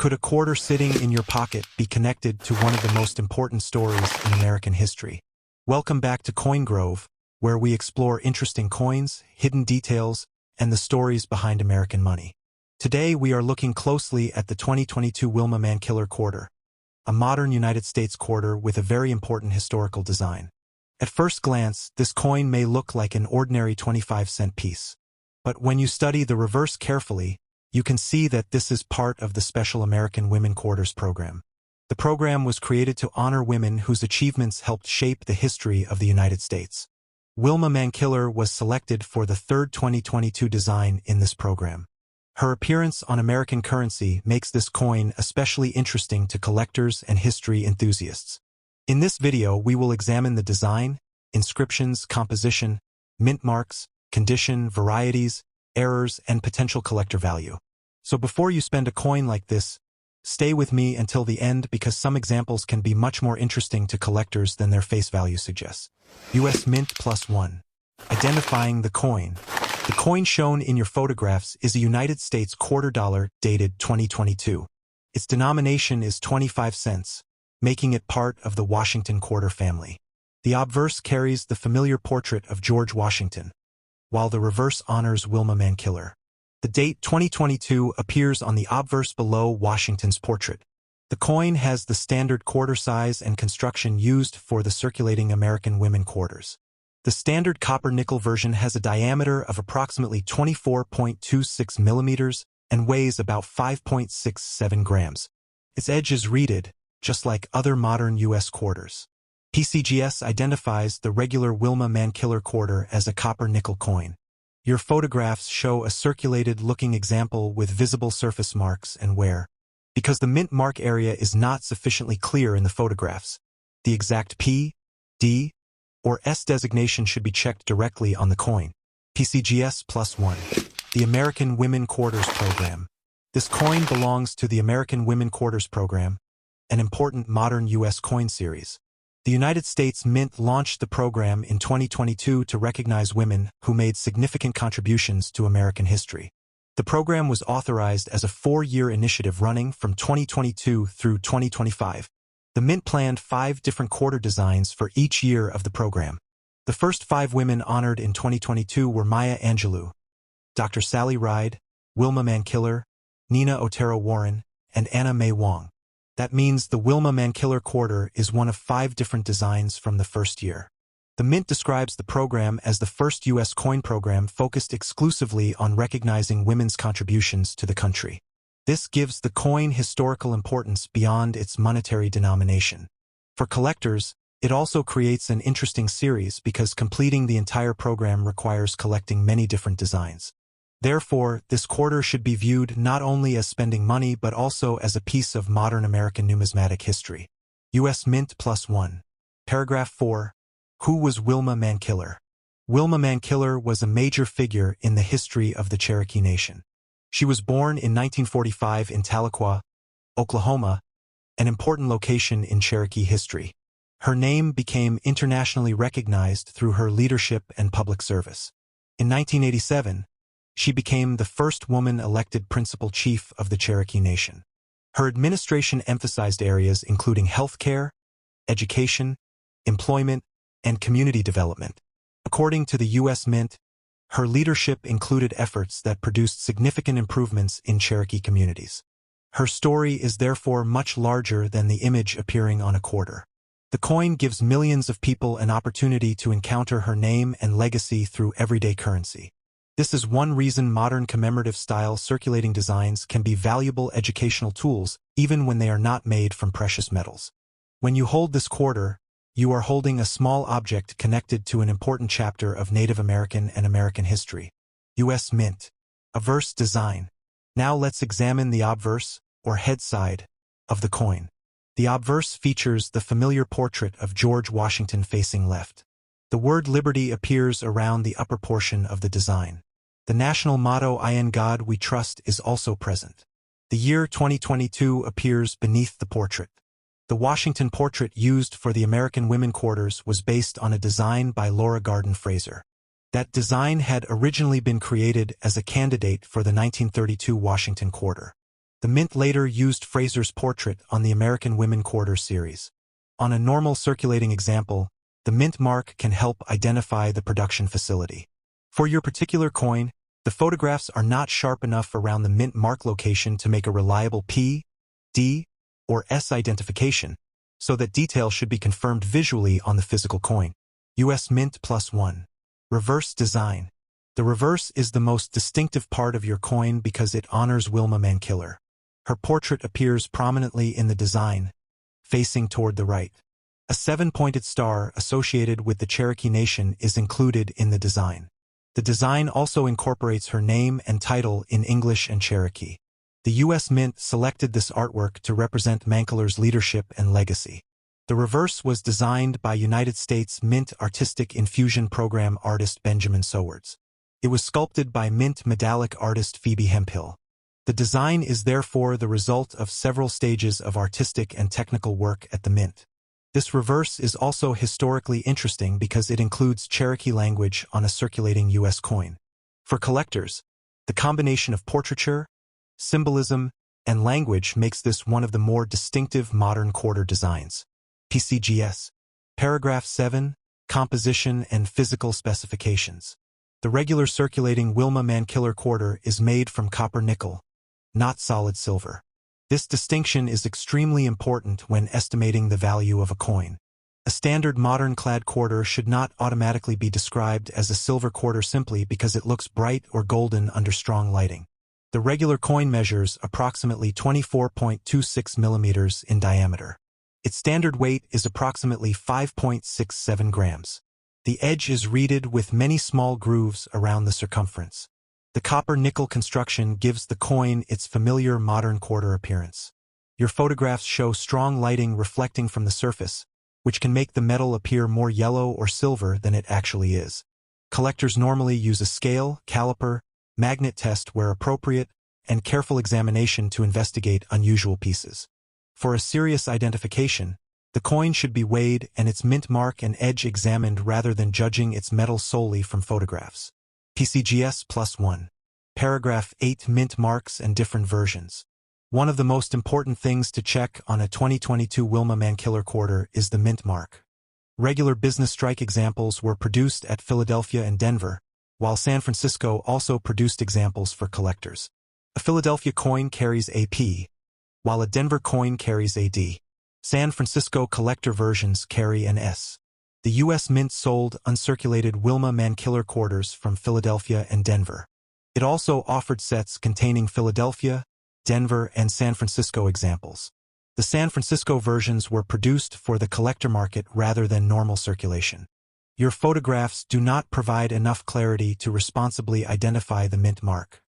Could a quarter sitting in your pocket be connected to one of the most important stories in American history? Welcome back to Coin Grove, where we explore interesting coins, hidden details, and the stories behind American money. Today we are looking closely at the 2022 Wilma Mankiller quarter, a modern United States quarter with a very important historical design. At first glance, this coin may look like an ordinary 25-cent piece. But when you study the reverse carefully, you can see that this is part of the Special American Women Quarters program. The program was created to honor women whose achievements helped shape the history of the United States. Wilma Mankiller was selected for the third 2022 design in this program. Her appearance on American currency makes this coin especially interesting to collectors and history enthusiasts. In this video, we will examine the design, inscriptions, composition, mint marks, condition, varieties, errors, and potential collector value. So before you spend a coin like this, stay with me until the end because some examples can be much more interesting to collectors than their face value suggests. U.S. Mint +1. Identifying the coin. The coin shown in your photographs is a United States quarter dollar dated 2022. Its denomination is 25 cents, making it part of the Washington quarter family. The obverse carries the familiar portrait of George Washington, while the reverse honors Wilma Mankiller. The date 2022 appears on the obverse below Washington's portrait. The coin has the standard quarter size and construction used for the circulating American women quarters. The standard copper-nickel version has a diameter of approximately 24.26 millimeters and weighs about 5.67 grams. Its edge is reeded, just like other modern U.S. quarters. PCGS identifies the regular Wilma Mankiller quarter as a copper-nickel coin. Your photographs show a circulated-looking example with visible surface marks and wear. Because the mint mark area is not sufficiently clear in the photographs, the exact P, D, or S designation should be checked directly on the coin. PCGS +1. The American Women Quarters Program. This coin belongs to the American Women Quarters Program, an important modern U.S. coin series. The United States Mint launched the program in 2022 to recognize women who made significant contributions to American history. The program was authorized as a 4-year initiative running from 2022 through 2025. The Mint planned 5 different quarter designs for each year of the program. The first 5 women honored in 2022 were Maya Angelou, Dr. Sally Ride, Wilma Mankiller, Nina Otero Warren, and Anna May Wong. That means the Wilma Mankiller quarter is one of 5 different designs from the first year. The Mint describes the program as the first U.S. coin program focused exclusively on recognizing women's contributions to the country. This gives the coin historical importance beyond its monetary denomination. For collectors, it also creates an interesting series because completing the entire program requires collecting many different designs. Therefore, this quarter should be viewed not only as spending money but also as a piece of modern American numismatic history. U.S. Mint +1. Paragraph 4. Who was Wilma Mankiller? Wilma Mankiller was a major figure in the history of the Cherokee Nation. She was born in 1945 in Tahlequah, Oklahoma, an important location in Cherokee history. Her name became internationally recognized through her leadership and public service. In 1987, she became the first woman elected principal chief of the Cherokee Nation. Her administration emphasized areas including healthcare, education, employment, and community development. According to the U.S. Mint, her leadership included efforts that produced significant improvements in Cherokee communities. Her story is therefore much larger than the image appearing on a quarter. The coin gives millions of people an opportunity to encounter her name and legacy through everyday currency. This is one reason modern commemorative-style circulating designs can be valuable educational tools even when they are not made from precious metals. When you hold this quarter, you are holding a small object connected to an important chapter of Native American and American history. U.S. Mint. Obverse design. Now let's examine the obverse, or head side, of the coin. The obverse features the familiar portrait of George Washington facing left. The word Liberty appears around the upper portion of the design. The national motto "In God We Trust" is also present. The year 2022 appears beneath the portrait. The Washington portrait used for the American Women Quarters was based on a design by Laura Garden Fraser. That design had originally been created as a candidate for the 1932 Washington Quarter. The mint later used Fraser's portrait on the American Women Quarter series. On a normal circulating example, the mint mark can help identify the production facility. For your particular coin, the photographs are not sharp enough around the mint mark location to make a reliable P, D, or S identification, so that detail should be confirmed visually on the physical coin. US Mint +1. Reverse design. The reverse is the most distinctive part of your coin because it honors Wilma Mankiller. Her portrait appears prominently in the design, facing toward the right. A 7-pointed star associated with the Cherokee Nation is included in the design. The design also incorporates her name and title in English and Cherokee. The U.S. Mint selected this artwork to represent Mankiller's leadership and legacy. The reverse was designed by United States Mint Artistic Infusion Program artist Benjamin Sowards. It was sculpted by Mint medallic artist Phoebe Hemphill. The design is therefore the result of several stages of artistic and technical work at the Mint. This reverse is also historically interesting because it includes Cherokee language on a circulating U.S. coin. For collectors, the combination of portraiture, symbolism, and language makes this one of the more distinctive modern quarter designs. PCGS. Paragraph 7. Composition and physical specifications. The regular circulating Wilma Mankiller quarter is made from copper nickel, not solid silver. This distinction is extremely important when estimating the value of a coin. A standard modern clad quarter should not automatically be described as a silver quarter simply because it looks bright or golden under strong lighting. The regular coin measures approximately 24.26 millimeters in diameter. Its standard weight is approximately 5.67 grams. The edge is reeded with many small grooves around the circumference. The copper-nickel construction gives the coin its familiar modern quarter appearance. Your photographs show strong lighting reflecting from the surface, which can make the metal appear more yellow or silver than it actually is. Collectors normally use a scale, caliper, magnet test where appropriate, and careful examination to investigate unusual pieces. For a serious identification, the coin should be weighed and its mint mark and edge examined rather than judging its metal solely from photographs. PCGS +1. Paragraph 8. Mint marks and different versions. One of the most important things to check on a 2022 Wilma Mankiller quarter is the mint mark. Regular business strike examples were produced at Philadelphia and Denver, while San Francisco also produced examples for collectors. A Philadelphia coin carries a P, while a Denver coin carries a D. San Francisco collector versions carry an S. The U.S. Mint sold uncirculated Wilma Mankiller quarters from Philadelphia and Denver. It also offered sets containing Philadelphia, Denver, and San Francisco examples. The San Francisco versions were produced for the collector market rather than normal circulation. Your photographs do not provide enough clarity to responsibly identify the mint mark.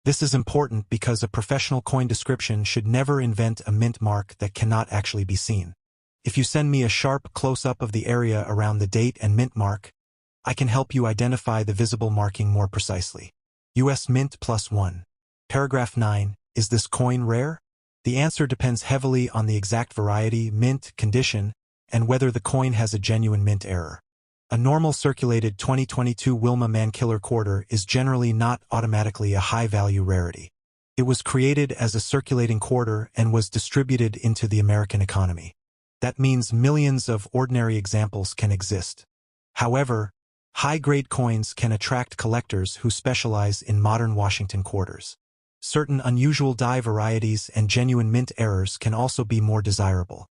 This is important because a professional coin description should never invent a mint mark that cannot actually be seen. If you send me a sharp close-up of the area around the date and mint mark, I can help you identify the visible marking more precisely. U.S. Mint +1. Paragraph 9. Is this coin rare? The answer depends heavily on the exact variety, mint, condition, and whether the coin has a genuine mint error. A normal circulated 2022 Wilma Mankiller quarter is generally not automatically a high-value rarity. It was created as a circulating quarter and was distributed into the American economy. That means millions of ordinary examples can exist. However, high-grade coins can attract collectors who specialize in modern Washington quarters. Certain unusual die varieties and genuine mint errors can also be more desirable.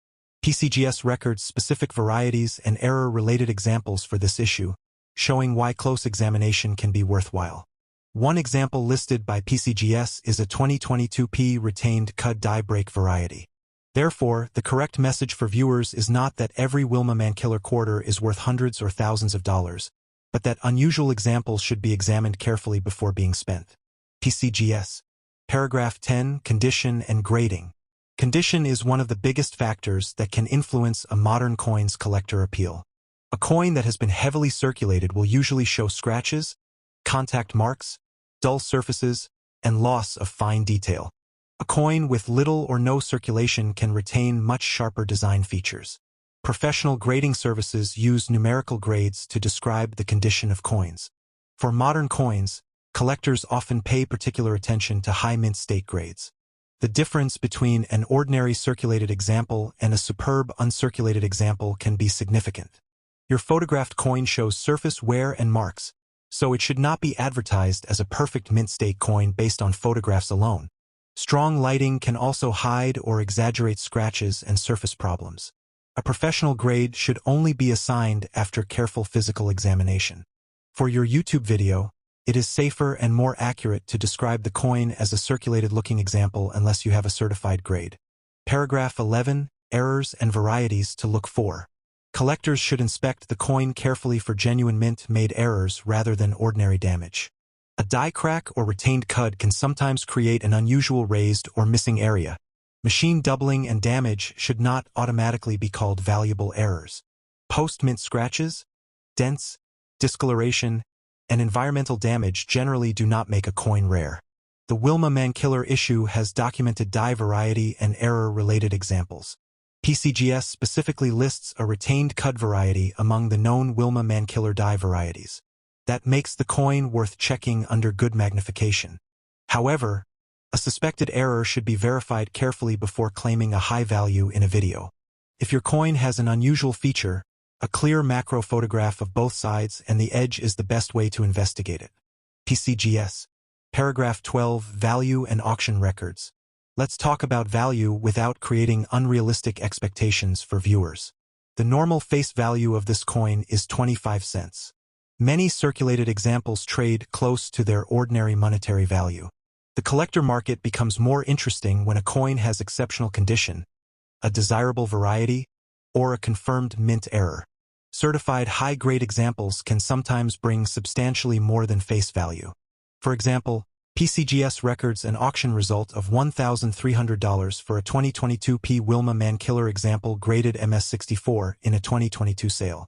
PCGS records specific varieties and error-related examples for this issue, showing why close examination can be worthwhile. One example listed by PCGS is a 2022 P retained cud die break variety. Therefore, the correct message for viewers is not that every Wilma Mankiller quarter is worth hundreds or thousands of dollars, but that unusual examples should be examined carefully before being spent. PCGS. Paragraph 10. Condition and grading. Condition is one of the biggest factors that can influence a modern coin's collector appeal. A coin that has been heavily circulated will usually show scratches, contact marks, dull surfaces, and loss of fine detail. A coin with little or no circulation can retain much sharper design features. Professional grading services use numerical grades to describe the condition of coins. For modern coins, collectors often pay particular attention to high mint state grades. The difference between an ordinary circulated example and a superb uncirculated example can be significant. Your photographed coin shows surface wear and marks, so it should not be advertised as a perfect mint state coin based on photographs alone. Strong lighting can also hide or exaggerate scratches and surface problems. A professional grade should only be assigned after careful physical examination. For your YouTube video, it is safer and more accurate to describe the coin as a circulated-looking example unless you have a certified grade. Paragraph 11. Errors and varieties to look for. Collectors should inspect the coin carefully for genuine mint-made errors rather than ordinary damage. A die crack or retained cud can sometimes create an unusual raised or missing area. Machine doubling and damage should not automatically be called valuable errors. Post-mint scratches, dents, discoloration, and environmental damage generally do not make a coin rare. The Wilma Mankiller issue has documented die variety and error-related examples. PCGS specifically lists a retained cud variety among the known Wilma Mankiller die varieties. That makes the coin worth checking under good magnification. However, a suspected error should be verified carefully before claiming a high value in a video. If your coin has an unusual feature, a clear macro photograph of both sides and the edge is the best way to investigate it. PCGS. Paragraph 12. Value and auction records. Let's talk about value without creating unrealistic expectations for viewers. The normal face value of this coin is 25 cents. Many circulated examples trade close to their ordinary monetary value. The collector market becomes more interesting when a coin has exceptional condition, a desirable variety, or a confirmed mint error. Certified high-grade examples can sometimes bring substantially more than face value. For example, PCGS records an auction result of $1,300 for a 2022 P. Wilma Mankiller example graded MS64 in a 2022 sale.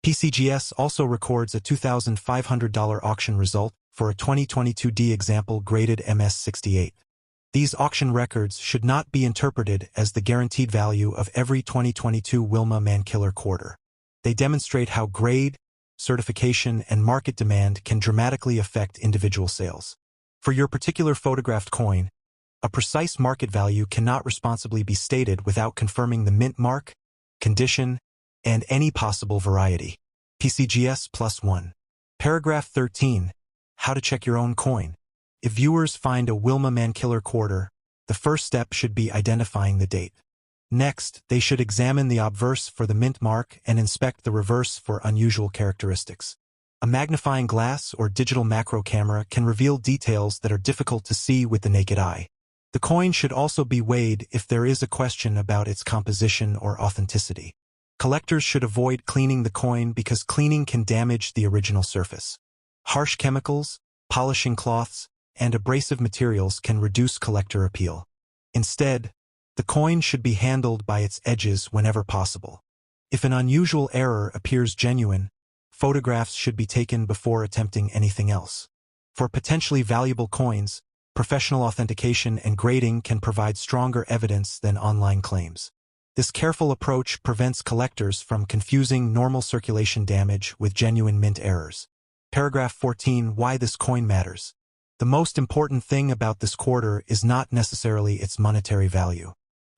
PCGS also records a $2,500 auction result for a 2022 D example graded MS68. These auction records should not be interpreted as the guaranteed value of every 2022 Wilma Mankiller quarter. They demonstrate how grade, certification, and market demand can dramatically affect individual sales. For your particular photographed coin, a precise market value cannot responsibly be stated without confirming the mint mark, condition, and any possible variety. PCGS +1. Paragraph 13. How to check your own coin. If viewers find a Wilma Mankiller quarter, the first step should be identifying the date. Next, they should examine the obverse for the mint mark and inspect the reverse for unusual characteristics. A magnifying glass or digital macro camera can reveal details that are difficult to see with the naked eye. The coin should also be weighed if there is a question about its composition or authenticity. Collectors should avoid cleaning the coin because cleaning can damage the original surface. Harsh chemicals, polishing cloths, and abrasive materials can reduce collector appeal. Instead, the coin should be handled by its edges whenever possible. If an unusual error appears genuine, photographs should be taken before attempting anything else. For potentially valuable coins, professional authentication and grading can provide stronger evidence than online claims. This careful approach prevents collectors from confusing normal circulation damage with genuine mint errors. Paragraph 14. Why this coin matters. The most important thing about this quarter is not necessarily its monetary value.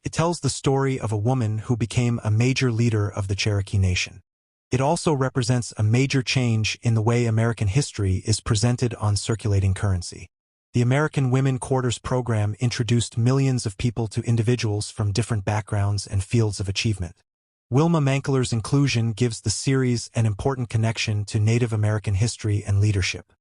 It tells the story of a woman who became a major leader of the Cherokee Nation. It also represents a major change in the way American history is presented on circulating currency. The American Women Quarters program introduced millions of people to individuals from different backgrounds and fields of achievement. Wilma Mankiller's inclusion gives the series an important connection to Native American history and leadership.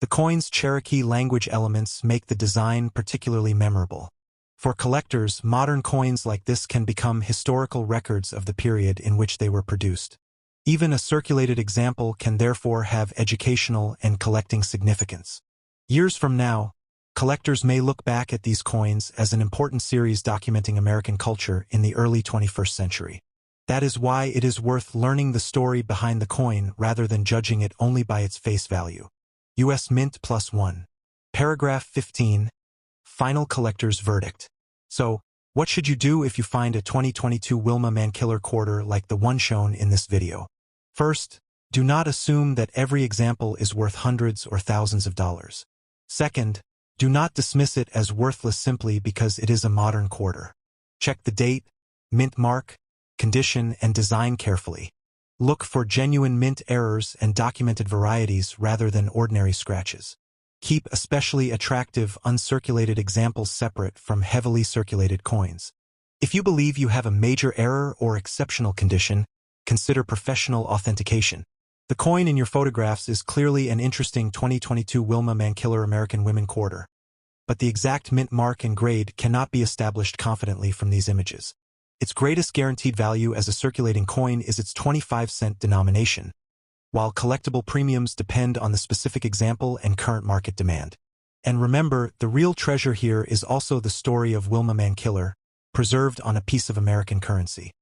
The coin's Cherokee language elements make the design particularly memorable. For collectors, modern coins like this can become historical records of the period in which they were produced. Even a circulated example can therefore have educational and collecting significance. Years from now, collectors may look back at these coins as an important series documenting American culture in the early 21st century. That is why it is worth learning the story behind the coin rather than judging it only by its face value. U.S. Mint +1. Paragraph 15. Final collector's verdict. So, what should you do if you find a 2022 Wilma Mankiller quarter like the one shown in this video? First, do not assume that every example is worth hundreds or thousands of dollars. Second, Do not dismiss it as worthless simply because it is a modern quarter. Check the date, mint mark, condition, and design carefully. Look for genuine mint errors and documented varieties rather than ordinary scratches. Keep especially attractive uncirculated examples separate from heavily circulated coins. If you believe you have a major error or exceptional condition, consider professional authentication. The coin in your photographs is clearly an interesting 2022 Wilma Mankiller American Women quarter, but the exact mint mark and grade cannot be established confidently from these images. Its greatest guaranteed value as a circulating coin is its 25-cent denomination, while collectible premiums depend on the specific example and current market demand. And remember, the real treasure here is also the story of Wilma Mankiller, preserved on a piece of American currency.